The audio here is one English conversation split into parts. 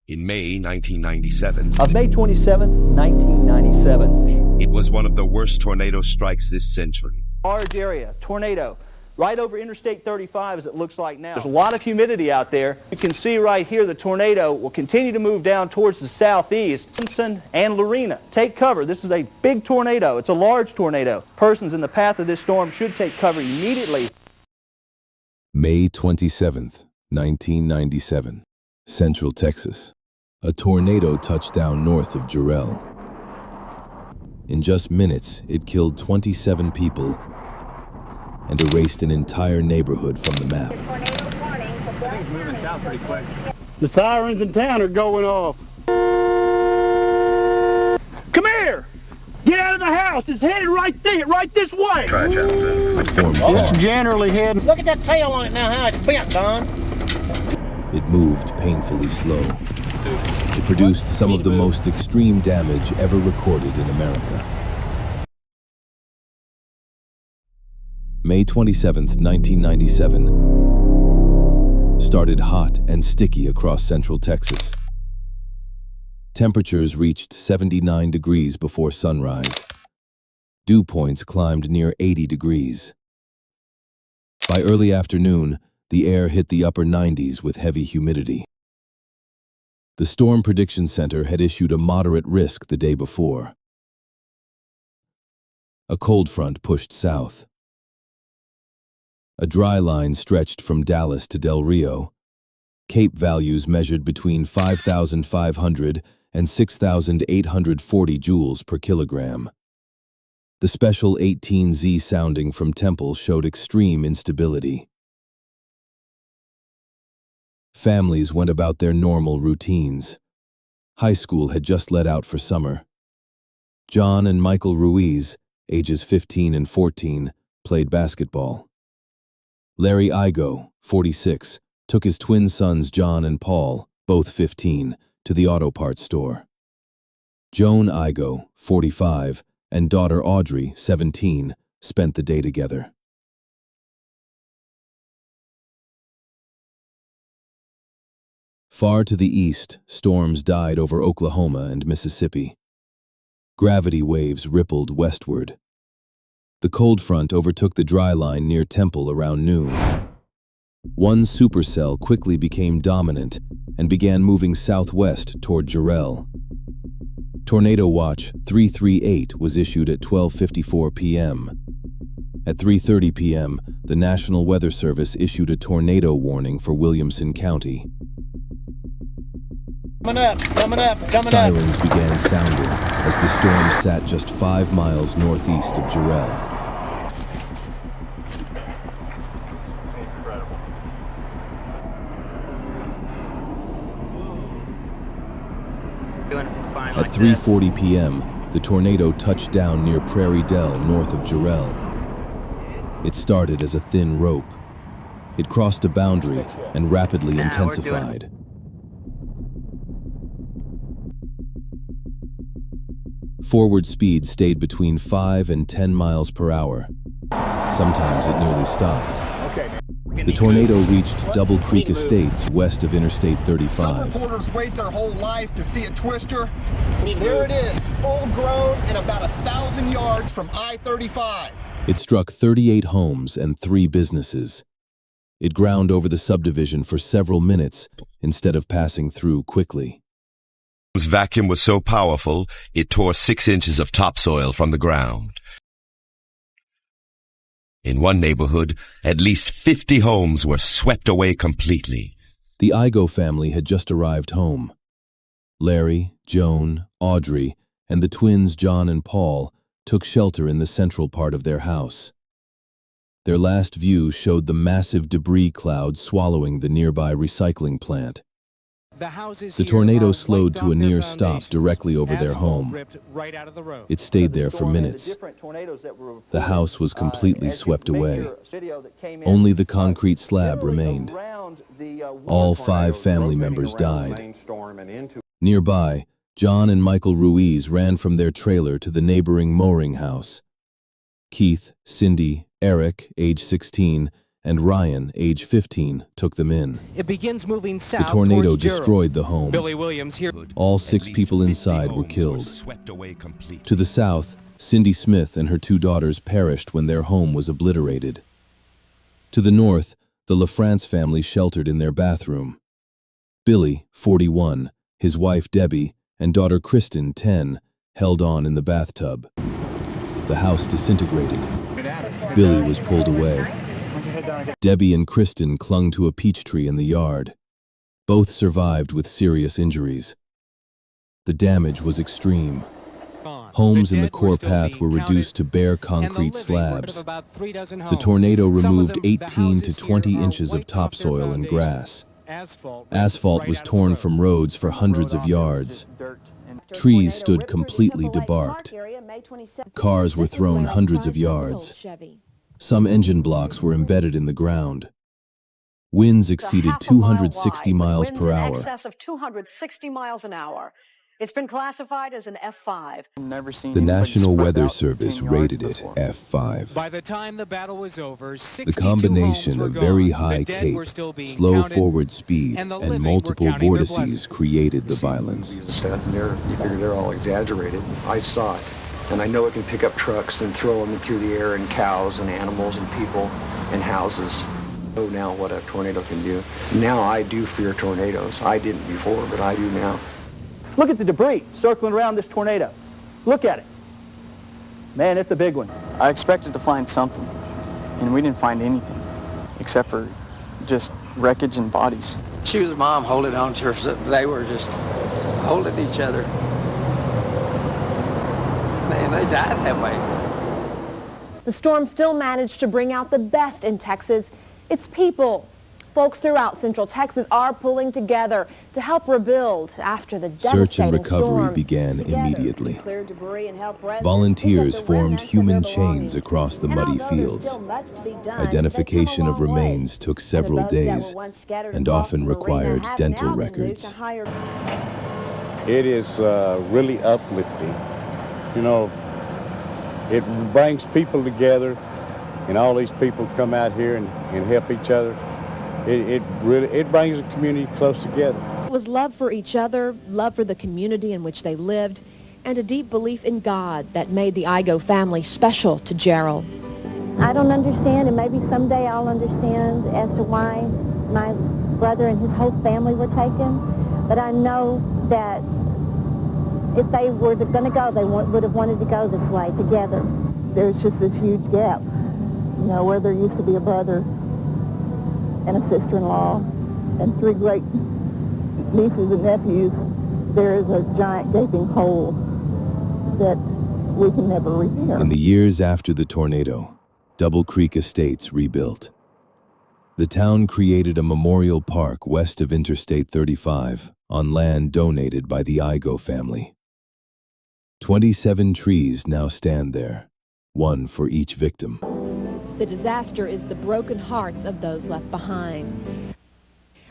In May 1997, Of May 27th, 1997. it was one of the worst tornado strikes this century. Large area, tornado, right over Interstate 35 as it looks like now. There's a lot of humidity out there. You can see right here the tornado will continue to move down towards the southeast. Simpson and Lorena, take cover. This is a big tornado. It's a large tornado. Persons in the path of this storm should take cover immediately. May 27th, 1997, Central Texas. A tornado touched down north of Jarrell. In just minutes, it killed 27 people and erased an entire neighborhood from the map. Everything's moving south pretty quick. The sirens in town are going off. Come here! Get out of the house! It's headed right there, right this way! It formed It's fast. generally heading. Look at that tail on it now, how it's bent, Don. It moved painfully slow. It produced some of the most extreme damage ever recorded in America. May 27th, 1997, started hot and sticky across central Texas. Temperatures reached 79 degrees before sunrise. Dew points climbed near 80 degrees. By early afternoon, the air hit the upper 90s with heavy humidity. The Storm Prediction Center had issued a moderate risk the day before. A cold front pushed south. A dry line stretched from Dallas to Del Rio. Cape values measured between 5,500 and 6,840 joules per kilogram. The special 18Z sounding from Temple showed extreme instability. Families went about their normal routines. High school had just let out for summer. John and Michael Ruiz, ages 15 and 14, played basketball. Larry Igo, 46, took his twin sons John and Paul, both 15, to the auto parts store. Joan Igo, 45, and daughter Audrey, 17, spent the day together. Far to the east, storms died over Oklahoma and Mississippi. Gravity waves rippled westward. The cold front overtook the dry line near Temple around noon. One supercell quickly became dominant and began moving southwest toward Jarrell. Tornado Watch 338 was issued at 12:54 p.m. At 3:30 p.m., the National Weather Service issued a tornado warning for Williamson County. Coming up. Sirens began sounding as the storm sat just 5 miles northeast of Jarrell. At 3:40 p.m., the tornado touched down near Prairie Dell, north of Jarrell. It started as a thin rope. It crossed a boundary and rapidly intensified. Forward speed stayed between 5 and 10 miles per hour. Sometimes it nearly stopped. The tornado reached Double Creek Estates west of Interstate 35. Some reporters wait their whole life to see a twister. There it is, full grown and about 1,000 yards from I-35. It struck 38 homes and 3 businesses. It ground over the subdivision for several minutes instead of passing through quickly. Its vacuum was so powerful, it tore 6 inches of topsoil from the ground. In one neighborhood, at least 50 homes were swept away completely. The Igo family had just arrived home. Larry, Joan, Audrey, and the twins John and Paul took shelter in the central part of their house. Their last view showed the massive debris cloud swallowing the nearby recycling plant. The tornado slowed to a near stop directly over their home. It stayed there for minutes. The house was completely swept away. Only the concrete slab remained. All 5 family members died. Nearby, John and Michael Ruiz ran from their trailer to the neighboring mooring house. Keith, Cindy, Eric, age 16, and Ryan, age 15, took them in. It begins moving south. The tornado towards Gerald. destroyed the home. Billy Williams here. All 6 people inside were killed. To the south, Cindy Smith and her 2 daughters perished when their home was obliterated. To the north, the LaFrance family sheltered in their bathroom. Billy, 41, his wife Debbie, and daughter Kristen, 10, held on in the bathtub. The house disintegrated. Billy was pulled away. Debbie and Kristen clung to a peach tree in the yard. Both survived with serious injuries. The damage was extreme. Homes in the core path were reduced to bare concrete slabs. The tornado removed 18 to 20 inches of topsoil and grass. Asphalt was torn from roads for hundreds of yards. Trees stood completely debarked. Cars were thrown hundreds of yards. Some engine blocks were embedded in the ground. Winds exceeded 260 miles per hour. In excess of 260 miles an hour. It's been classified as an F5. The National Weather Service rated it F5. By the time the battle was over, the combination of very high cape, slow forward speed, and multiple vortices created the violence. You figure they're all exaggerated. I saw it, and I know it can pick up trucks and throw them through the air, and cows and animals and people and houses. Oh, now what a tornado can do. Now I do fear tornadoes. I didn't before, but I do now. Look at the debris circling around this tornado. Look at it. Man, it's a big one. I expected to find something, and we didn't find anything, except for just wreckage and bodies. She was a mom holding on to her. They were just holding each other. And they died that way. The storm still managed to bring out the best in Texas, its people. Folks throughout Central Texas are pulling together to help rebuild after the devastating Search and recovery began immediately. Volunteers formed human chains across the muddy fields. Identification of remains took several days and often required dental records. It is really uplifting. You know, it brings people together, and all these people come out here and help each other. It brings the community close together. It was love for each other, love for the community in which they lived, and a deep belief in God that made the Igo family special to Gerald. I don't understand, and maybe someday I'll understand as to why my brother and his whole family were taken, but I know that if they were going to go, they would have wanted to go this way together. There's just this huge gap, you know, where there used to be a brother and a sister-in-law and 3 great nieces and nephews. There is a giant gaping hole that we can never repair. In the years after the tornado, Double Creek Estates rebuilt. The town created a memorial park west of Interstate 35 on land donated by the Igo family. 27 trees now stand there, 1 for each victim. The disaster is the broken hearts of those left behind.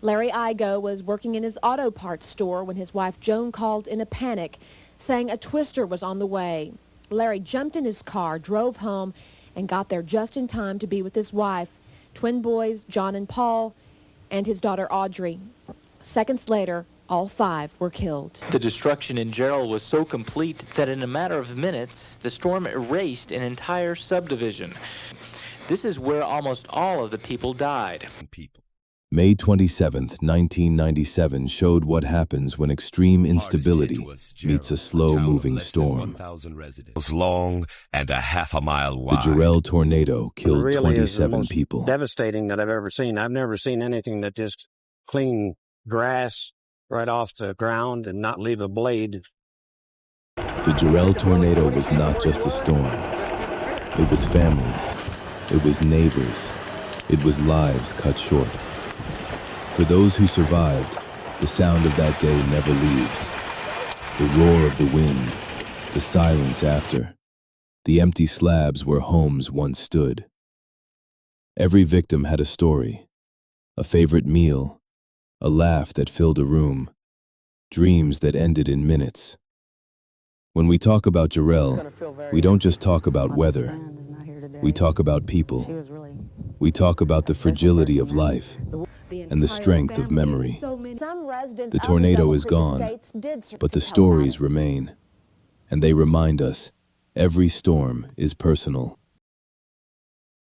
Larry Igo was working in his auto parts store when his wife Joan called in a panic, saying a twister was on the way. Larry jumped in his car, drove home, and got there just in time to be with his wife, twin boys John and Paul, and his daughter Audrey. Seconds later, all 5 were killed. The destruction in Gerald was so complete that in a matter of minutes, the storm erased an entire subdivision. This is where almost all of the people died. May 27, 1997 showed what happens when extreme instability meets a slow-moving storm. Long and a half a mile wide. The Jarrell tornado killed 27 people. Devastating that I've ever seen. I've never seen anything that just clean grass right off the ground and not leave a blade. The Jarrell tornado was not just a storm. It was families. It was neighbors. It was lives cut short. For those who survived, the sound of that day never leaves. The roar of the wind, the silence after, the empty slabs where homes once stood. Every victim had a story, a favorite meal, a laugh that filled a room, dreams that ended in minutes. When we talk about Jarrell, we don't just talk about weather. We talk about people. We talk about the fragility of life and the strength of memory. The tornado is gone, but the stories remain, and they remind us every storm is personal.